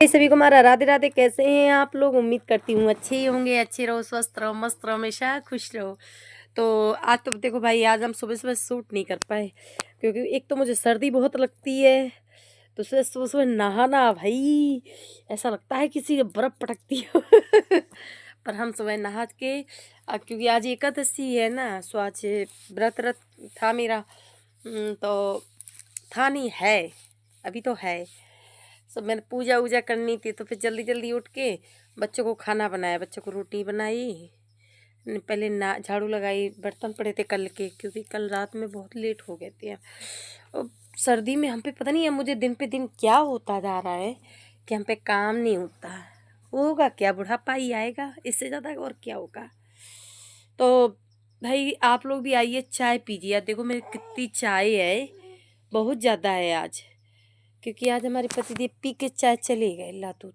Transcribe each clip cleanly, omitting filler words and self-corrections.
सभी को हमारा राधे राधे। कैसे हैं आप लोग? उम्मीद करती हूँ अच्छे ही होंगे। अच्छे रहो, स्वस्थ रहो, मस्त रहो, हमेशा खुश रहो। तो आज तो देखो भाई, आज हम सुबह सुबह शूट नहीं कर पाए क्योंकि एक तो मुझे सर्दी बहुत लगती है। तो सुबह सुबह सुबह नहाना भाई, ऐसा लगता है किसी ने बर्फ पटकती हो। पर हम सुबह नहा के क्योंकि आज एकादशी है ना, सो आज व्रत व्रत था मेरा। तो था नहीं है, अभी तो है। सब मैंने पूजा वूजा करनी थी तो फिर जल्दी जल्दी उठ के बच्चों को खाना बनाया, बच्चों को रोटी बनाई। पहले ना झाड़ू लगाई, बर्तन पड़े थे कल के क्योंकि कल रात में बहुत लेट हो गए थे। और सर्दी में हम पे पता नहीं है, मुझे दिन पे दिन क्या होता जा रहा है कि हम पे काम नहीं होता। होगा क्या, बुढ़ापा ही आएगा, इससे ज़्यादा और क्या होगा। तो भाई आप लोग भी आइए, चाय पीजिए। देखो मेरी कितनी चाय है, बहुत ज़्यादा है आज, क्योंकि आज हमारे पतिदेव पी के चाय चले गए लातू।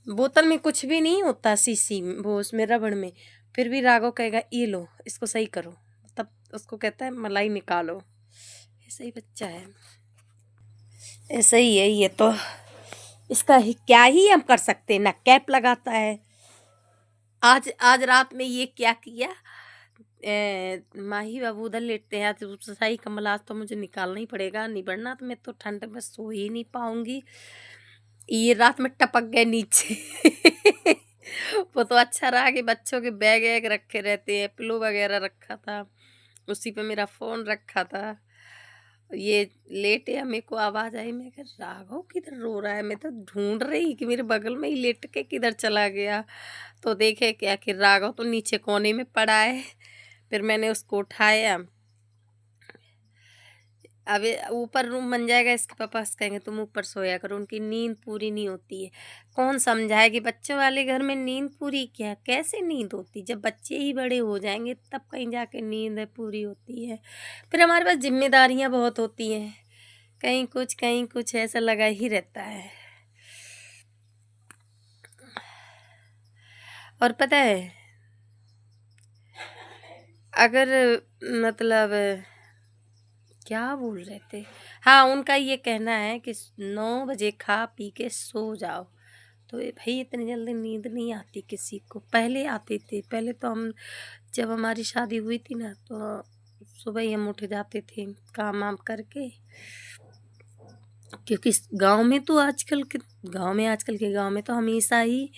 बोतल में कुछ भी नहीं होता, शीशी वो उसमें रबड़ में। फिर भी राघव कहेगा ये लो, इसको सही करो, तब उसको कहता है मलाई निकालो। ऐसा ही बच्चा है, ऐसा ही है ये तो। इसका ही क्या ही हम कर सकते हैं ना। कैप लगाता है। आज आज रात में ये क्या किया, माही बाबू उधर लेटते हैं। आज सही कमल, आज तो मुझे निकालना ही पड़ेगा, नहीं बढ़ना तो मैं तो ठंड में सो ही नहीं पाऊंगी। ये रात में टपक गए नीचे। वो तो अच्छा रहा कि बच्चों के बैग वैग रखे रहते हैं, पिलो वगैरह रखा था, उसी पे मेरा फोन रखा था। ये लेटे है, मेरे को आवाज आई, मैं कहा राघव किधर रो रहा है। मैं तो ढूंढ रही कि मेरे बगल में ही लेट के किधर चला गया। तो देखे क्या कि राघव तो नीचे कोने में पड़ा है। फिर मैंने उसको उठाया। अब ऊपर रूम बन जाएगा, इसके पापा कहेंगे तुम ऊपर सोया करो, उनकी नींद पूरी नहीं होती है। कौन समझाए कि बच्चों वाले घर में नींद पूरी क्या, कैसे नींद होती? जब बच्चे ही बड़े हो जाएंगे तब कहीं जाके नींद पूरी होती है। फिर हमारे पास जिम्मेदारियां बहुत होती हैं, कहीं कुछ ऐसा लगा ही रहता है। और पता है, अगर मतलब क्या बोल रहे थे, हाँ उनका ये कहना है कि 9 बजे खा पी के सो जाओ। तो ये भाई इतनी जल्दी नींद नहीं आती किसी को, पहले आती थी। पहले तो हम जब हमारी शादी हुई थी ना, तो सुबह ही हम उठ जाते थे काम वाम करके। क्योंकि गांव में तो आजकल के गांव में तो हमेशा ही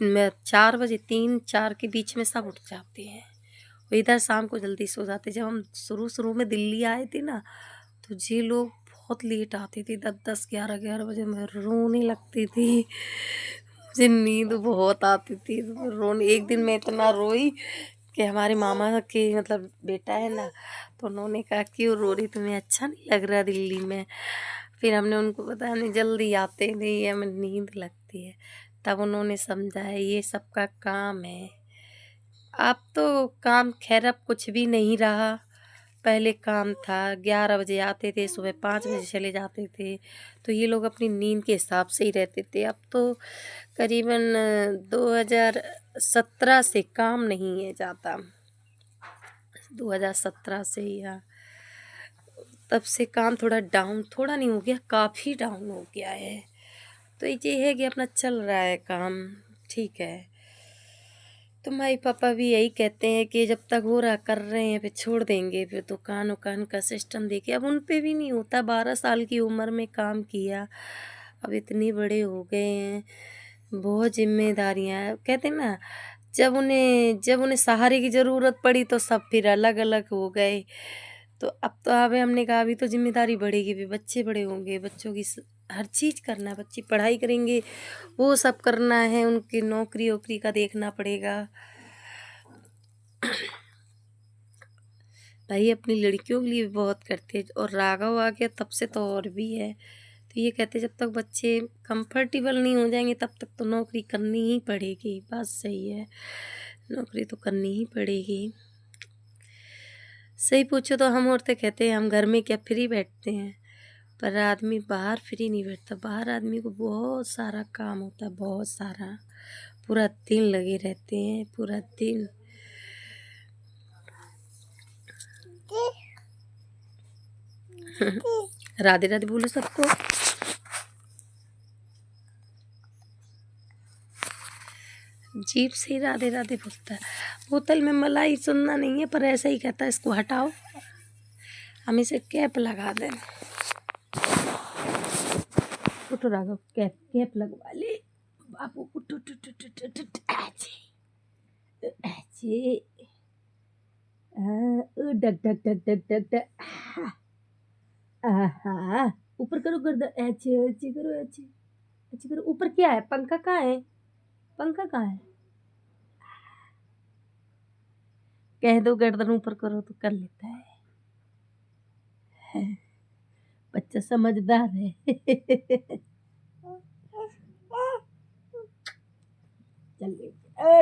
4 बजे, 3 4 के बीच में सब उठ जाते हैं। और इधर शाम को जल्दी सो जाते। जब हम शुरू शुरू में दिल्ली आए थे ना, तो जी लोग बहुत लेट आती थी, 10 10 11 11 बजे। मैं रोने लगती थी, मुझे नींद बहुत आती थी। तो रोने, एक दिन मैं इतना रोई कि हमारे मामा के मतलब बेटा है ना, तो उन्होंने कहा क्यों रो रही, तुम्हें अच्छा नहीं लग रहा दिल्ली में? फिर हमने उनको पता नहीं, जल्दी आते नहीं, हमें नींद लगती है। तब उन्होंने समझा है ये सबका काम है। अब तो काम खैर अब कुछ भी नहीं रहा। पहले काम था, 11 बजे आते थे, सुबह 5 बजे चले जाते थे। तो ये लोग अपनी नींद के हिसाब से ही रहते थे। अब तो करीबन 2017 से काम नहीं है ज़्यादा, 2017 से या तब से काम थोड़ा डाउन, थोड़ा नहीं हो गया, काफ़ी डाउन हो गया है। तो ये है कि अपना चल रहा है काम, ठीक है। तो माई पापा भी यही कहते हैं कि जब तक हो रहा कर रहे हैं, फिर छोड़ देंगे, फिर दुकान उकान का सिस्टम देखे। अब उन पे भी नहीं होता, 12 साल की उम्र में काम किया, अब इतने बड़े हो गए हैं, बहुत जिम्मेदारियां हैं। कहते हैं ना, जब उन्हें सहारे की ज़रूरत पड़ी तो सब फिर अलग अलग हो गए। तो अब तो अब हमने कहा अभी तो जिम्मेदारी बढ़ेगी, भी बच्चे बड़े होंगे, बच्चों की हर चीज़ करना है, बच्चे पढ़ाई करेंगे, वो सब करना है, उनकी नौकरी वोकरी का देखना पड़ेगा। भाई अपनी लड़कियों के लिए भी बहुत करते हैं, और राघव आ गया तब से तो और भी है। तो ये कहते जब तक बच्चे कंफर्टेबल नहीं हो जाएंगे तब तक तो नौकरी करनी ही पड़ेगी। बात सही है, नौकरी तो करनी ही पड़ेगी। सही पूछो तो हम औरतें कहते हैं हम घर में क्या फ्री बैठते हैं, पर आदमी बाहर फ्री नहीं बैठता। बाहर आदमी को बहुत सारा काम होता है, बहुत सारा, पूरा दिन लगे रहते हैं, पूरा दिन। राधे राधे बोलो सबको। जीभ से ही राधे राधे बोलता है। बोतल में मलाई सुनना नहीं है, पर ऐसा ही कहता है, इसको हटाओ, हम इसे कैप लगा दें। उठो राघव, कैप कैप लगवा ले बाबू, उठो उठो उठो उठो उठो, ऐचे ऐचे, duck duck duck duck duck duck, आहा, ऊपर करो गर्दन, ऐचे ऐचे करो, ऐचे ऐचे करो। ऊपर क्या है? पंखा कहाँ है? पंखा कहाँ है? कह दो गर्दन ऊपर करो तो कर लेता है। बच्चा समझदार है। चलिए,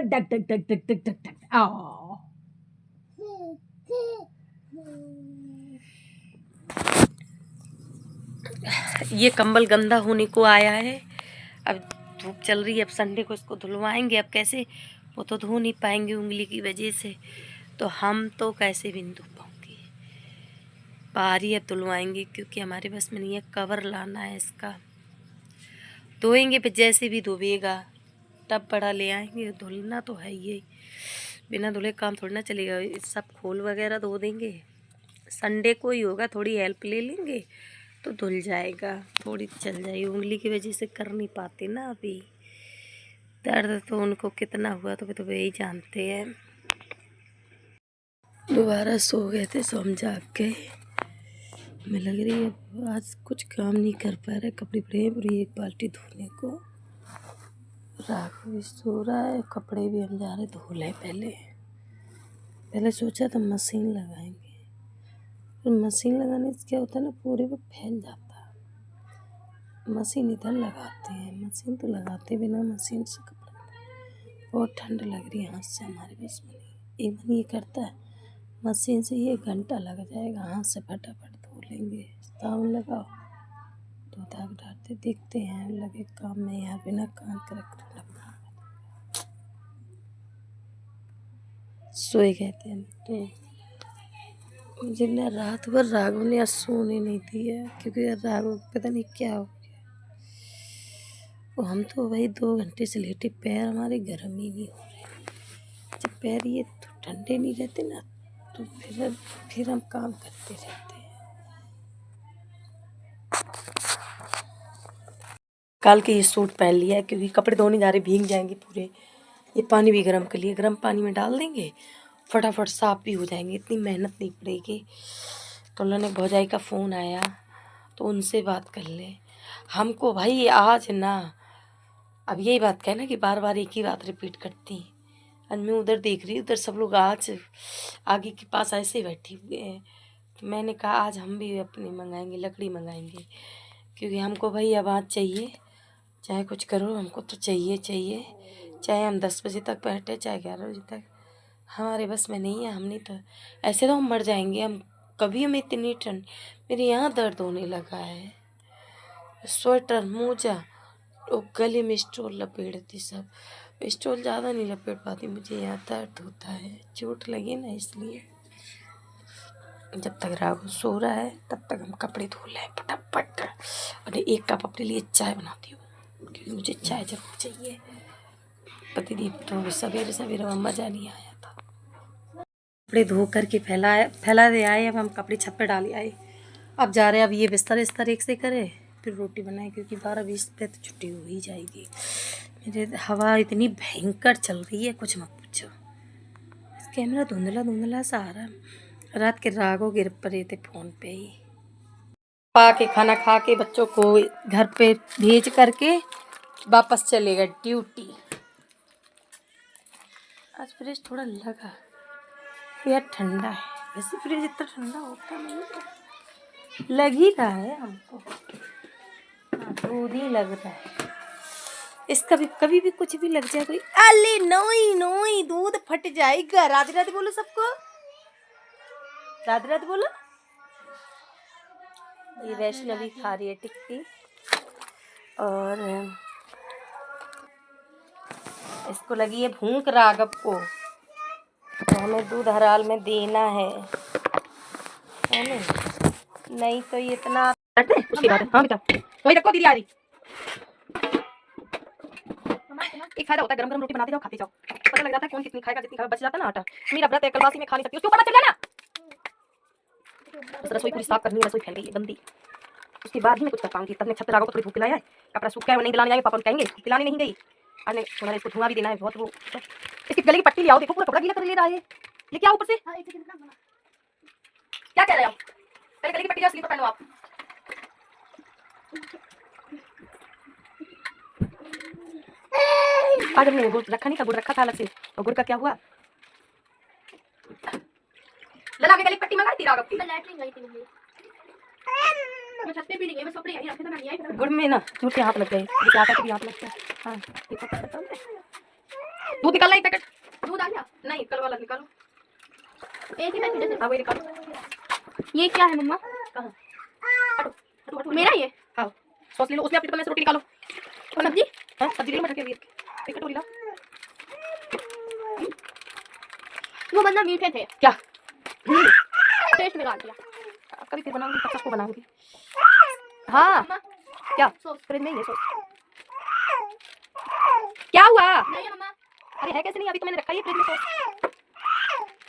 duck duck duck duck duck duck duck, आओ। ये कंबल गंदा होने को आया है। अब धूप चल रही है, अब संडे को इसको धुलवाएंगे। अब कैसे, वो तो धो नहीं पाएंगे उंगली की वजह से, तो हम तो कैसे भी नहीं धो पाऊंगी। बाहर ही अब धुलवाएंगे, क्योंकि हमारे बस में नहीं है। कवर लाना है इसका, धोएंगे फिर जैसे भी धोएगा। टब बड़ा ले आएंगे, धुलना तो है ही, बिना धुले काम थोड़ी ना चलेगा। सब खोल वगैरह धो देंगे, संडे को ही होगा, थोड़ी हेल्प ले लेंगे तो धुल जाएगा, थोड़ी चल जाएगी। उंगली की वजह से कर नहीं पाते ना अभी। दर्द तो उनको कितना हुआ तो वही जानते हैं। दोबारा सो गए थे, सो हम जाग के। हमें लग रही है आज कुछ काम नहीं कर पा रहे, कपड़े पड़े हैं पूरी एक बाल्टी धोने को। राघव भी सो रहा है, कपड़े भी हम जा रहे धो लें। पहले सोचा था मशीन लगाएंगे, फिर मशीन लगाने से क्या होता है ना, पूरे पे फैल जाता है। मशीन इधर लगाते हैं, मशीन तो लगाते बिना मशीन से कपड़ा। बहुत ठंड लग रही है, हाथ से हमारे बस में नहीं। एक मन ये करता है मशीन से ये घंटा लग जाएगा, हाथ से फटाफट धो लेंगे। साबुन लगाओ तो दाग डालते, देखते हैं लगे काम में, यार बिना काम कर रखना। सोए गए थे हम तो। मुझे ना रात भर राघव ने आज सोने नहीं दिया, क्योंकि राघव पता नहीं क्या हो गया। वो हम तो वही 2 घंटे से लेटे, पैर हमारे गर्म ही नहीं हो रहे। जब पैर ये तो ठंडे नहीं रहते ना, तो फिर हम काम करते रहते हैं। कल के ये सूट पहन लिया है, क्योंकि कपड़े धोने जा रहे, भीग जाएंगे पूरे। ये पानी भी गर्म कर लिया, गर्म पानी में डाल देंगे, फटाफट साफ भी हो जाएंगे, इतनी मेहनत नहीं पड़ेगी। तो उन्होंने भौजाई का फ़ोन आया, तो उनसे बात कर ले हमको। भाई आज ना, अब यही बात कहना कि बार बार एक ही बात रिपीट करती। आज मैं उधर देख रही, उधर सब लोग आज आगे के पास ऐसे बैठे हुए हैं। तो मैंने कहा आज हम भी अपने मंगाएंगे, लकड़ी मंगाएंगे, क्योंकि हमको भाई अब आज चाहिए, चाहे कुछ करो, हमको तो चाहिए चाहिए। चाहे हम 10 बजे तक बैठे, चाहे 11 बजे तक, हमारे बस में नहीं है। हम नहीं तो ऐसे तो हम मर जाएंगे। हम कभी, हमें इतनी ठंड, मेरे यहाँ दर्द होने लगा है। स्वेटर, मोजा और गले में स्टोल लपेटती, सब स्टोल ज़्यादा नहीं लपेट पाती, मुझे यहाँ दर्द होता है, चोट लगी ना, इसलिए। जब तक राघव सो रहा है तब तक हम कपड़े धो लें फटाफट। और 1 कप अपने लिए चाय बनाती हूँ, क्योंकि मुझे चाय जरूर चाहिए। पतिदेव तो सवेरे सवेरे मम्मा जानी आया था। कपड़े धो करके फैला दे आए। अब हम कपड़े छत पर डाले आए। अब जा रहे हैं, अब ये बिस्तर एक से करे, फिर रोटी बनाए, क्योंकि 12-20 पे तो छुट्टी हो ही जाएगी। मेरे हवा इतनी भयंकर चल रही है, कुछ मत पूछो। कैमरा धुंधला धुंधला सा आ रहा। रात के राघव गिर पड़े थे फ़ोन पे ही। के खाना खा के बच्चों को घर पे भेज करके वापस चले गए ड्यूटी। आज फ्रिज थोड़ा लगा यार, ठंडा है। वैसे फ्रिज इतना ठंडा होता नहीं है, लग ही रहा है हमको। हाँ, दूध ही लग रहा है। इसका भी कभी भी कुछ भी लग जाए कोई, अले नोई नोई दूध फट जाएगा। राधे राधे बोलो सबको, राधे राधे बोलो। ये वैष्णवी खा रही है टिक्की, और इसको लगी है भूख राघव को, तो हमें दूध हराल में देना है नहीं तो ये इतना रखते हैं उसके बाद। हाँ बेटा वही रखो, दीदी आ रही। एक फायदा होता है, गरम गरम रोटी बनाते जाओ खाते जाओ, पता लग जाता है कौन कितनी खाएगा, जितनी खाएगा बच जाता है ना आटा। मेरा व्रत है, कलवासी में खा नहीं सकती, उसके ऊपर मत चल जाना। उस रसोई पूरी साफ करनी है, रसोई फैल गई है गंदी, उसके बाद ही मैं कुछ कर पाऊंगी। तब मैं छत पे राघव को थोड़ी धूप पिलाया है, कपड़ा सूख गया है, वो नहीं दिलाने जाएंगे, पापा कहेंगे दिलाने नहीं गई। अरे तुम्हारे इसको धुआं भी देना है बहुत, वो इसकी गले की पट्टी ले आओ, देखो पूरा कपड़ा गीला कर ले रहा है ये क्या ऊपर से। क्या कह रहे हो आप, पहले गले की पट्टी स्लीपर पहनो आप। आज हमने गुड़ रखा नहीं था, गुड़ रखा था अलग से, और गुड़ का क्या हुआ। लला के गले की पट्टी मंगाई थी राघव की, मैं लैट्रिन गई थी, मैं छत पे भी नहीं गई, बस कपड़े यहीं रखे थे, मैं नहीं आई। गुड़ में ना झूठ के हाथ लग गए, जैसे आटा के भी हाथ लगता है। हाँ दूध निकालना, एक पैकेट दूध आ गया। नहीं कल वाला निकालो, एक ही पैकेट। हाँ वही निकालो। ये क्या है मम्मा, कहाँ हटो हटो मेरा ये। हाँ सॉस ले लो, उसमें अपनी से रोटी निकालो। और सब्जी, हाँ सब्जी ले लो, मटर के लिए एक कटोरी ला। वो बंदा मीठे थे क्या, टेस्ट निकाल दिया। कभी फिर बनाऊंगी, तब सबको बनाऊंगी। हाँ क्या फ्रिज में ही है सॉस, क्या हुआ। नहीं मम्मा, अरे है कैसे नहीं, अभी तो मैंने रखा ही है फ्रिज में सॉस।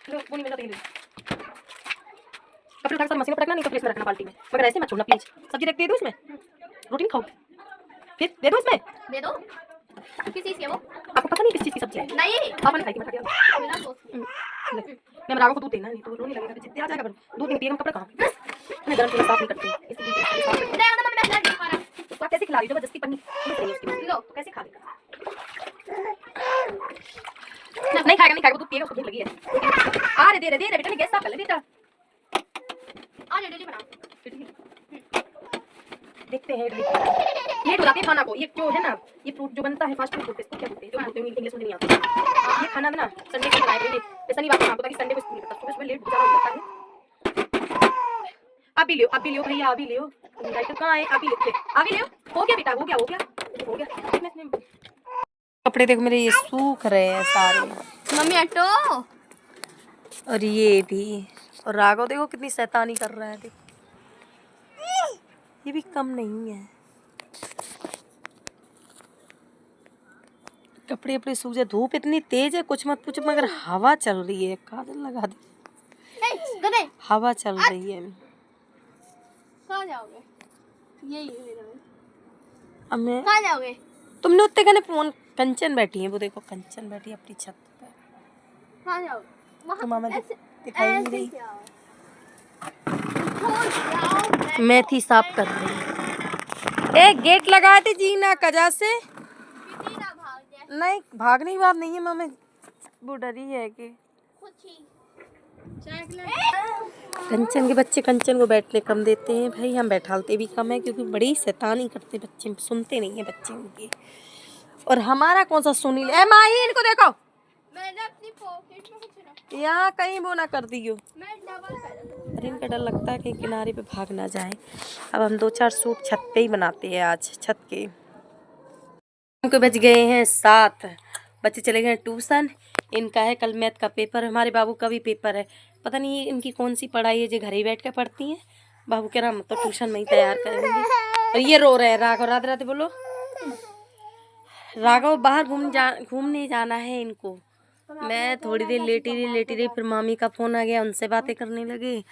लो वो नहीं मिला तो ये ले, कपड़े उठाकर मशीन में पटकना, नहीं तो फ्रिज में रखना बाल्टी में, मगर ऐसे मत छोड़ना प्लीज। सब्जी रख दे दो इसमें, रोटी नहीं खाओ फिर दे दो इसमें, दे दो। किस चीज की है वो, आपको पता नहीं किस चीज की सब्जी है। नहीं आपने खाई थी, मैं राघव को दूध देना, नहीं तो रोने लगेगा, जितने आ जाएगा दूध नहीं पिएगा, कपड़ा कहाँ मैं गरम तेल साफ नहीं करते, इसलिए कैसे खिला रही हो, जबरदस्ती पन्नी लो तो कैसे खा लेगा। नहीं खाएगा, नहीं खाएगा, दूध पिएगा, उसको भूख लगी है। अरे दे रहे बेटा, गैस साफ कर ले बेटा, आ इडली बना। देखते हैं इडली लेट हो जाती है खाना को, ये जो है ना ये फ्रूट जो बनता है फास्ट फूड बोलते हैं, इसको क्या बोलते हैं, जो बोलते हैं इंग्लिश में नहीं आता। ये खाना ना संडे को बनाए थे, शनिवार को ताकि संडे को स्कूल में, सुबह लेट हो जाता है। आप भी लियो भैया, आप भी लियो, राइटर कहाँ है, आप भी लियो, हो गया बेटा, हो गया कपड़े देखो मेरे ये सूख रहे हैं सारे, मम्मी हटो। और ये भी, और राघव देखो कितनी शैतानी कर रहा है, देखो ये भी कम नहीं है। कपड़े अपने सूख जाए, धूप इतनी तेज है कुछ मत पूछो, मगर हवा चल रही है, काजल लगा दी, हवा चल रही है। कहाँ जाओगे, यही अब मैं कहाँ जाओगे, तुमने उत्ते कहने फोन, कंचन बैठी है, वो देखो कंचन बैठी है अपनी छत पे, कहाँ जाओगे, तो मामा दिखाई नहीं रही, मेथी साफ कर रही है। एक गेट लगाए थे जीना कजा से, नहीं भागने की बात नहीं है मामे, वो डरी है कि कंचन के बच्चे कंचन को बैठने कम देते हैं भाई, हम बैठालते भी कम है, क्योंकि बड़ी शैतानी करते बच्चे, सुनते नहीं है बच्चे उनकी। और हमारा कौन सा सुनी ले, माही इनको देखो, मैंने अपनी पॉकेट में कुछ रखा, यहाँ कहीं वो ना कर दियो। अरे इनका डर लगता है कहीं किनारे पे भाग ना जाए। अब हम 2-4 सूट छत पे ही बनाते हैं आज, छत के। उनको बज गए हैं 7, बच्चे चले गए ट्यूशन, इनका है कल मैथ का पेपर, हमारे बाबू का भी पेपर है, पता नहीं इनकी कौन सी पढ़ाई है जो घर ही बैठ कर पढ़ती हैं। बाबू कह रहा हम तो ट्यूशन में ही तैयार करेंगे। और ये रो रहे हैं राघव, राधे राधे बोलो। राघव बाहर घूमने जाना है इनको। मैं थोड़ी देर लेटी रही, फिर मामी का फ़ोन आ गया, उनसे बातें करने लगे।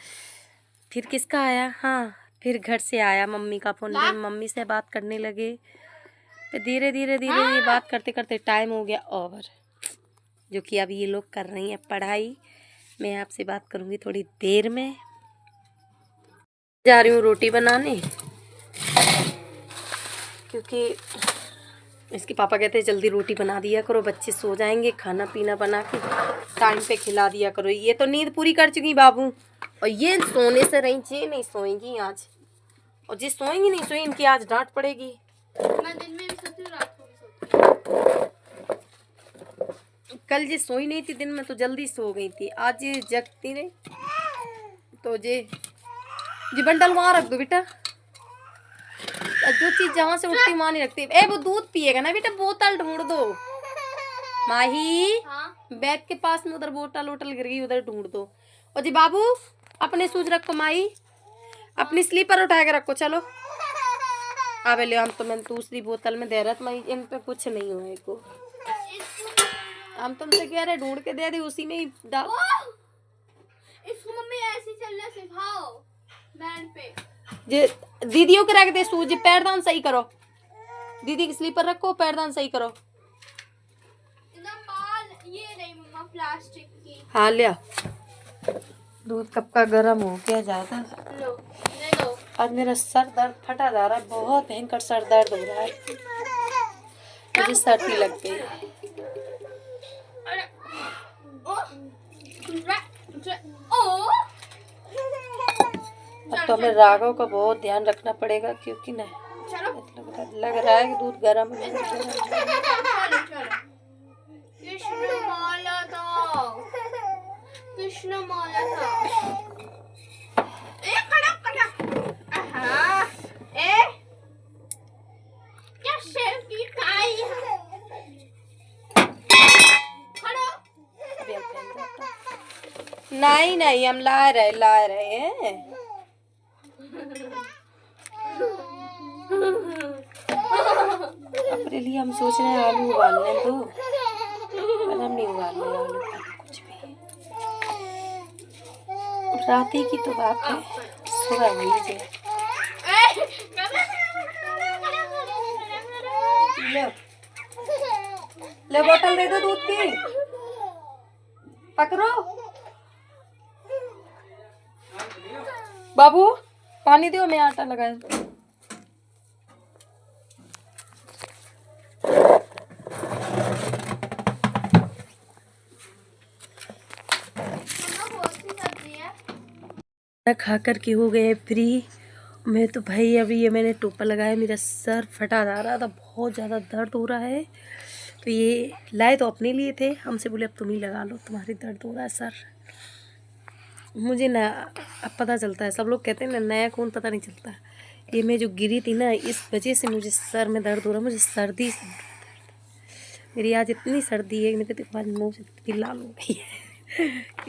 फिर किसका आया, हाँ फिर घर से आया मम्मी का फ़ोन, मम्मी से बात करने लगे। फिर धीरे धीरे बात करते करते टाइम हो गया ओवर, जो कि अब ये लोग कर रही हैं पढ़ाई। मैं आपसे बात करूँगी थोड़ी देर में। जा रही हूँ रोटी बनाने, क्योंकि इसके पापा कहते हैं जल्दी रोटी बना दिया करो, बच्चे सो जाएंगे, खाना पीना बना के टाइम पे खिला दिया करो। ये तो नींद पूरी कर चुकी बाबू, और ये सोने से रही, ये नहीं सोएंगी आज, और जिस सोएंगी नहीं सोएंगी, इनकी आज डांट पड़ेगी। मैं दिन में भी सोती हूँ, रात को भी सोती हूँ। कल जी सोई नहीं थी दिन में, तो जल्दी सो गई थी, आज ये जगती नहीं, तो जी बंडल वहाँ रख दो बेटा, जो चीज जहाँ से उठती वहाँ नहीं रखती। ए वो दूध पिएगा ना बेटा, बोतल ढूंढ दो माही। हाँ? बैग के पास में उधर बोतल गिर गई, उधर ढूंढ दो। और जी बाबू अपने सूज रखो माही। अपनी स्लीपर उठा के रखो, चलो। अबे ले, हम तो मैंने दूसरी बोतल में दे रहा था, इन पे कुछ नहीं हुआ को। हम तुमसे कह रहे ढूंढ के दे दी, उसी में ही डाल। इसको मम्मी ऐसे चलना सिखाओ बैंड पे। जे दीदियों के रख दे सूजी, पैरदान सही करो। दीदी की स्लीपर रखो, पैरदान सही करो। ये नहीं मम्मा, प्लास्टिक की। हाँ लिया। दूध कब का गर्म हो गया ज्यादा। लो, ले लो। आज मेरा सर दर्द फटा जा रहा है, बहुत भयंकर सर दर्द हो रहा है, मुझे सर्दी लग गई। अब तो हमें राघव का बहुत ध्यान रखना पड़ेगा, क्योंकि ना लग रहा है कि दूध गर्म है। कृष्णमाला था, कृष्णमाला था। क्या सेल्फी खाई? नहीं नहीं, हम ला रहे हैं। अपने लिए हम सोच रहे हैं आलू उबालने दो, पर हम नहीं उबाल रहे आलू कुछ भी। रात ही की तो बात है, सुबह हुई जाए। ले बोतल दे दो दूध की, पकड़ो। बाबू पानी दो, मैं आटा लगाया। खा कर के हो गए फ्री। मैं तो भाई अभी ये मैंने टोपा लगाया, मेरा सर फटा जा रहा था, बहुत ज़्यादा दर्द हो रहा है। तो ये लाए तो अपने लिए थे, हमसे बोले अब तुम ही लगा लो, तुम्हारी दर्द हो रहा है सर। मुझे ना अब पता चलता है, सब लोग कहते हैं ना नया खून पता नहीं चलता। ये मैं जो गिरी थी ना, इस वजह से मुझे सर में दर्द हो रहा है, मुझे सर्दी से मेरी आज इतनी सर्दी है, मेरे तो आज मुँह से इतनी लाल हो गई है।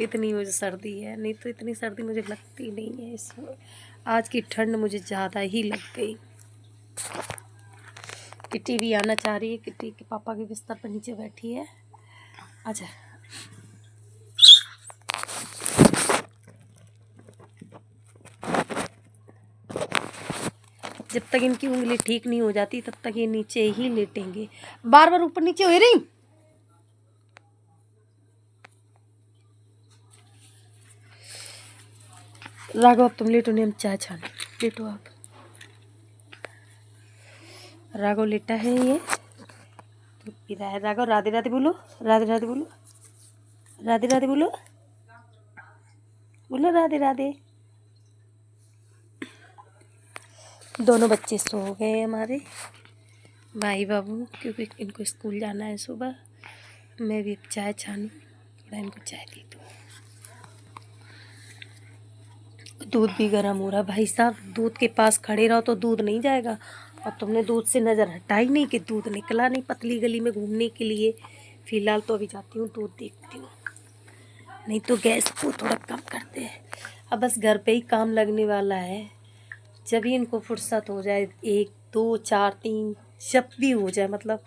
इतनी मुझे सर्दी है, नहीं तो इतनी सर्दी मुझे लगती नहीं है। इस आज की ठंड मुझे ज़्यादा ही लग गई। किट्टी भी आना चाह रही है, किट्टी के पापा के बिस्तर पर नीचे बैठी है। अच्छा जब तक इनकी उंगली ठीक नहीं हो जाती तब तक ये नीचे ही लेटेंगे, बार बार ऊपर नीचे हो रही। राघव अब तुम लेटो, नहीं हम चाय छाने। लेटो आप। राघव लेटा है, ये दूध पी रहा है। राघव राधे राधे बोलो, राधे राधे बोलो, राधे राधे बोलो, बोलो राधे राधे। दोनों बच्चे सो गए हमारे भाई बाबू, क्योंकि इनको स्कूल जाना है सुबह। मैं भी चाय छानूँ, थोड़ा इनको चाय दे दूँ। दूध भी गर्म हो रहा भाई साहब, दूध के पास खड़े रहो तो दूध नहीं जाएगा। और तुमने दूध से नज़र हटाई नहीं कि दूध निकला नहीं, पतली गली में घूमने के लिए। फ़िलहाल तो अभी जाती हूँ दूध देखती हूँ, नहीं तो गैस को थोड़ा कम करते हैं। अब बस घर पे ही काम लगने वाला है, जब ही इनको फुर्सत हो जाए, 1 2 4 3 जब भी हो जाए, मतलब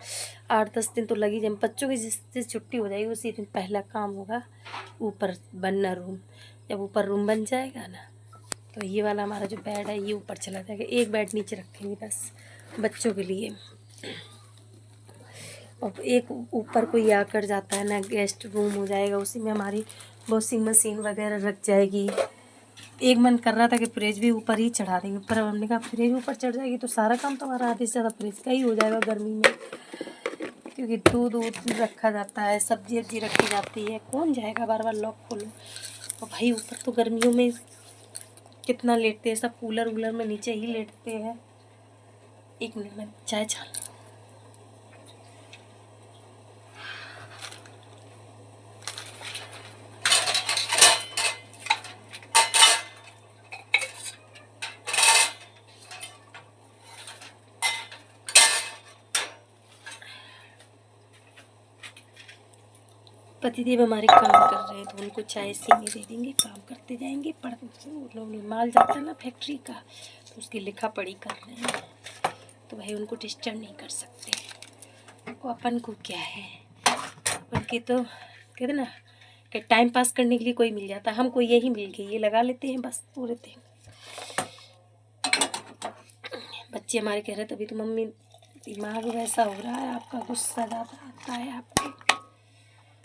8-10 दिन तो लगी जाए। बच्चों की जिस दिन छुट्टी हो जाएगी उसी दिन पहला काम होगा ऊपर बनना रूम। जब ऊपर रूम बन जाएगा ना, तो ये वाला हमारा जो बेड है ये ऊपर चला जाएगा। एक बेड नीचे रखेंगे बस बच्चों के लिए, और एक ऊपर कोई आकर जाता है ना, गेस्ट रूम हो जाएगा, उसी में हमारी वॉशिंग मशीन वगैरह रख जाएगी। एक मन कर रहा था कि फ्रिज भी ऊपर ही चढ़ा देंगे, पर हमने कहा फ्रिज ऊपर चढ़ जाएगी तो सारा काम तो हमारा आधे से ज़्यादा फ्रिज का ही हो जाएगा गर्मी में, क्योंकि दूध रखा जाता है, सब्जी वब्जी रखी जाती है, कौन जाएगा बार बार लॉक खोलो। और भाई ऊपर तो गर्मियों में कितना लेटते हैं, सब कूलर वूलर में नीचे ही लेटते हैं। 1 मिनट में चाय छान। पतिदेव हमारे काम कर रहे हैं तो उनको चाय सीने दे देंगे, काम करते जाएंगे। पढ़ माल जाता है ना फैक्ट्री का, तो उसकी लिखा पढ़ी कर रहे हैं, तो भाई उनको डिस्टर्ब नहीं कर सकते। वो अपन को क्या है, अपन के तो कहते ना कि टाइम पास करने के लिए कोई मिल जाता, हमको यही मिल गई, ये लगा लेते हैं बस पूरे दिन। बच्चे हमारे कह रहे थे अभी तो मम्मी दिमाग वैसा हो रहा है आपका, गुस्सा ज़्यादा आता है आपको।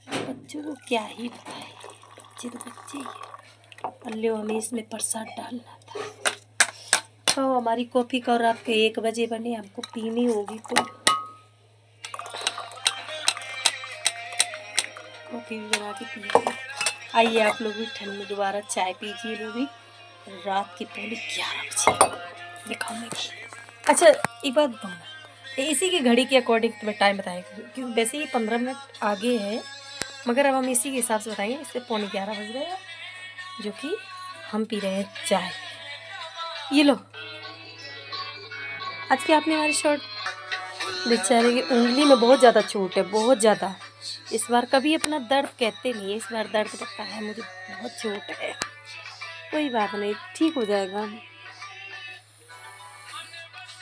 बच्चों को क्या ही बताए, बच्चे तो बच्चे ही हैं। पल्ले हमें इसमें प्रसाद डालना था। तो हमारी कॉफ़ी का रात के 1 बजे बने, हमको पीनी होगी तो कॉफ़ी भी बना के पिएंगे। आइए आप लोग भी ठंड में दोबारा चाय पीजिए। लोग भी रात के 11:15 बजे दिखाऊंगी। अच्छा एक बात बताऊँ, इसी की घड़ी के अकॉर्डिंग तुम्हें टाइम बताएगा, क्योंकि वैसे ही 15 मिनट आगे है, मगर अब हम इसी के हिसाब से बताएंगे। इससे 11:15 बज रहे हैं, जो कि हम पी रहे हैं चाय। ये लो, आज की आपने हमारी शर्ट, बेचारे की उंगली में बहुत ज़्यादा चोट है, बहुत ज़्यादा। इस बार कभी अपना दर्द कहते नहीं है, इस बार दर्द पता है मुझे, बहुत चोट है। कोई बात नहीं, ठीक हो जाएगा।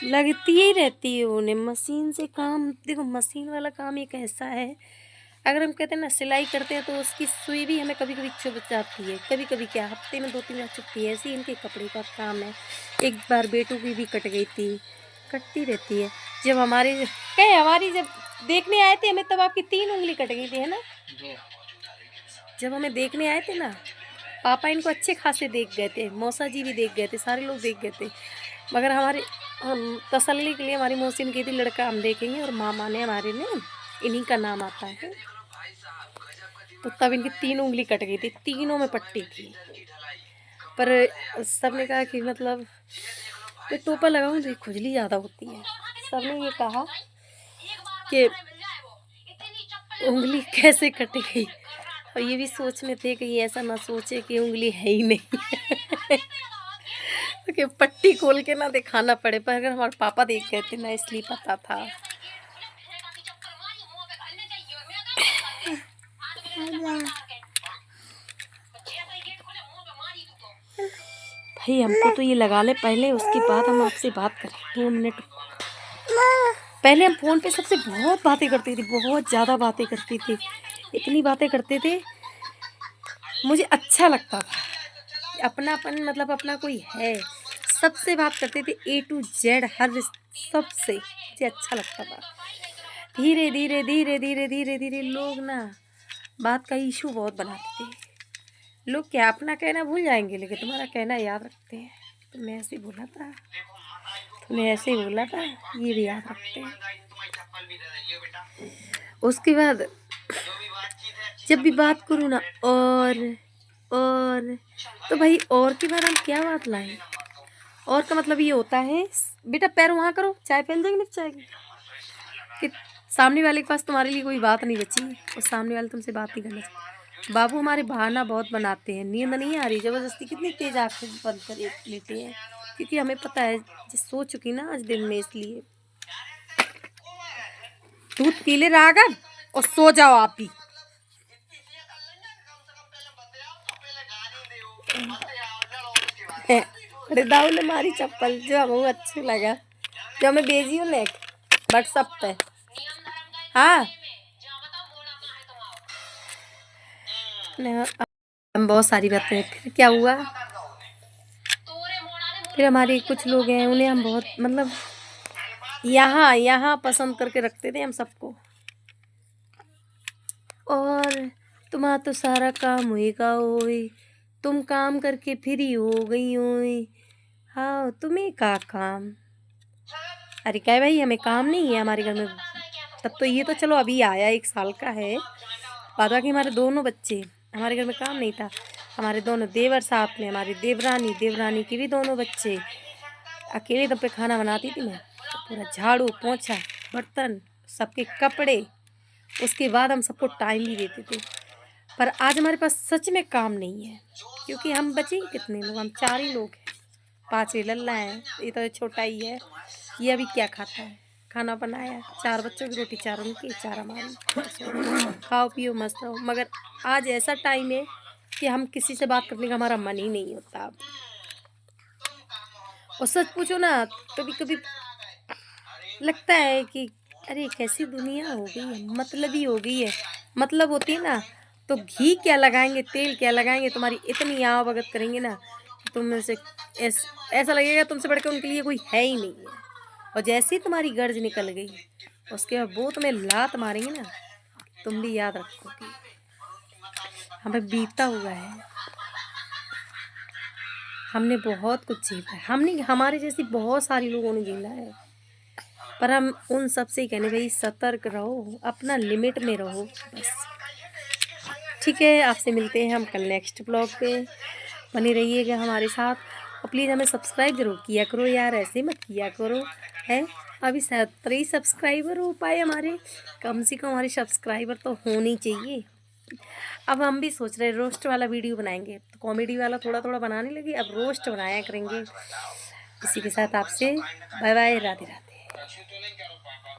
लगती ही रहती है उन्हें मशीन से काम। देखो मशीन वाला काम एक ऐसा है, अगर हम कहते हैं ना सिलाई करते हैं तो उसकी सुई भी हमें कभी कभी चुभ जाती है, कभी कभी क्या हफ्ते में 2-3 बार चुभती है। ऐसे ही इनके कपड़े का काम है। एक बार बेटू की भी कट गई थी, कटती रहती है। जब हमारी जब देखने आए थे हमें, तब आपकी 3 उंगली कट गई थी, है ना? जब हमें देखने आए थे ना, पापा इनको अच्छे खासे देख गए थे, मौसा जी भी देख गए थे, सारे लोग देख गए थे। मगर हम तसल्ली के लिए हमारी मौसी ने की थी लड़का हम देखेंगे, और मामा ने हमारे ने इन्हीं का नाम आता है, तो तब इनकी 3 उंगली कट गई थी, तीनों में पट्टी थी। पर सब ने कहा कि मतलब मैं टोपा लगाऊं तो खुजली ज़्यादा होती है। सब ने ये कहा कि उंगली कैसे कट गई, और ये भी सोच में थे कि ये ऐसा ना सोचे कि उंगली है ही नहीं कि पट्टी खोल के ना दिखाना पड़े। पर अगर हमारे पापा देख गए थे ना, इसलिए पता था। भाई हमको तो ये लगा ले पहले, उसके बाद हम आपसे बात करें 2 मिनट। पहले हम फ़ोन पे सबसे बहुत बातें करती थी, बहुत ज़्यादा बातें करती थी, इतनी बातें करते थे मुझे अच्छा लगता था। अपनापन मतलब अपना कोई है, सबसे बात करते थे A to Z, हर सबसे मुझे अच्छा लगता था। धीरे धीरे धीरे धीरे धीरे धीरे लोग ना बात का इशू बहुत बनाते थे। लोग क्या अपना कहना भूल जाएंगे, लेकिन तुम्हारा कहना याद रखते हैं। तुमने ऐसे ही बोला था, तुमने ऐसे ही बोला था, ये भी याद रखते हैं। उसके बाद जब भी बात करूँ ना और तो भाई और के बाद हम क्या बात लाएं। और का मतलब ये होता है, बेटा पैर वहाँ करो, चाय पहन जाएंगे ना चाय कि सामने वाले के पास तुम्हारे लिए कोई बात नहीं बची और सामने वाले तुमसे बात नहीं करना चाहते। बाबू हमारे बहाना बहुत बनाते हैं, नींद नहीं आ रही, ज़बरदस्ती कितनी तेज आंखें बंद कर लेते हैं, क्योंकि हमें पता है सो चुकी ना आज दिन में, इसलिए दूध पी ले राघव और सो जाओ आप ही। अरे दाऊ ने मारी चप्पल, जो हमें अच्छी लगा, जो हमें भेजी हूँ नेक व्हाट्सअप पे। हाँ हम बहुत सारी बातें, फिर क्या हुआ, फिर हमारे कुछ लोग हैं उन्हें हम बहुत मतलब यहाँ पसंद करके रखते थे हम सबको। और तुम्हारा तो सारा काम होएगा ओए, तुम काम करके फ्री हो गई ओए। हाँ तुम्हें का काम, अरे क्या भाई हमें काम नहीं है हमारे घर में। तब तो ये तो चलो अभी आया 1 साल का है, बाद बाकी हमारे दोनों बच्चे, हमारे घर में काम नहीं था। हमारे दोनों देवर साथ में, हमारी देवरानी की भी दोनों बच्चे। अकेले दम पे खाना बनाती थी मैं, पूरा झाड़ू पोंछा बर्तन सबके कपड़े, उसके बाद हम सबको टाइम भी देते थे। पर आज हमारे पास सच में काम नहीं है, क्योंकि हम बचे कितने लोग, हम 4 ही लोग हैं, 5 लल्ला हैं, ये तो छोटा ही है, ये अभी क्या खाता है। खाना बनाया, 4 बच्चों की रोटी, 4 उनकी, 4 हमारी। खाओ पियो मस्त रहो। मगर आज ऐसा टाइम है कि हम किसी से बात करने का हमारा मन ही नहीं होता अब। और सच पूछो ना, कभी-कभी लगता है कि अरे कैसी दुनिया हो गई है, मतलबी हो गई है। मतलब होती है ना, तो घी क्या लगाएँगे, तेल क्या लगाएँगे, तुम्हारी इतनी आवभगत करेंगे ना, कि तुम में से ऐस ऐसा लगेगा तुमसे बढ़ के उनके लिए कोई है ही नहीं है। और जैसे ही तुम्हारी गर्ज निकल गई, उसके बाद वो तुम्हें लात मारेंगे ना, तुम भी याद रखोगी। हमें बीता हुआ है, हमने बहुत कुछ झेला है। हमने हमारे जैसी बहुत सारे लोगों ने झेला है। पर हम उन सब से ही कहने भाई सतर्क रहो, अपना लिमिट में रहो बस। ठीक है, आपसे मिलते हैं हम कल नेक्स्ट ब्लॉग पे। बने रहिएगा हमारे साथ और प्लीज़ हमें सब्सक्राइब ज़रूर किया करो यार, ऐसे मत किया करो, है। अभी 17 सब्सक्राइबर हो पाए हमारे, कम से कम हमारे सब्सक्राइबर तो होने चाहिए। अब हम भी सोच रहे हैं रोस्ट वाला वीडियो बनाएंगे, तो कॉमेडी वाला थोड़ा थोड़ा बनाने लगे, अब रोस्ट बनाया करेंगे। इसी के साथ आपसे बाय बाय, राधे राधे।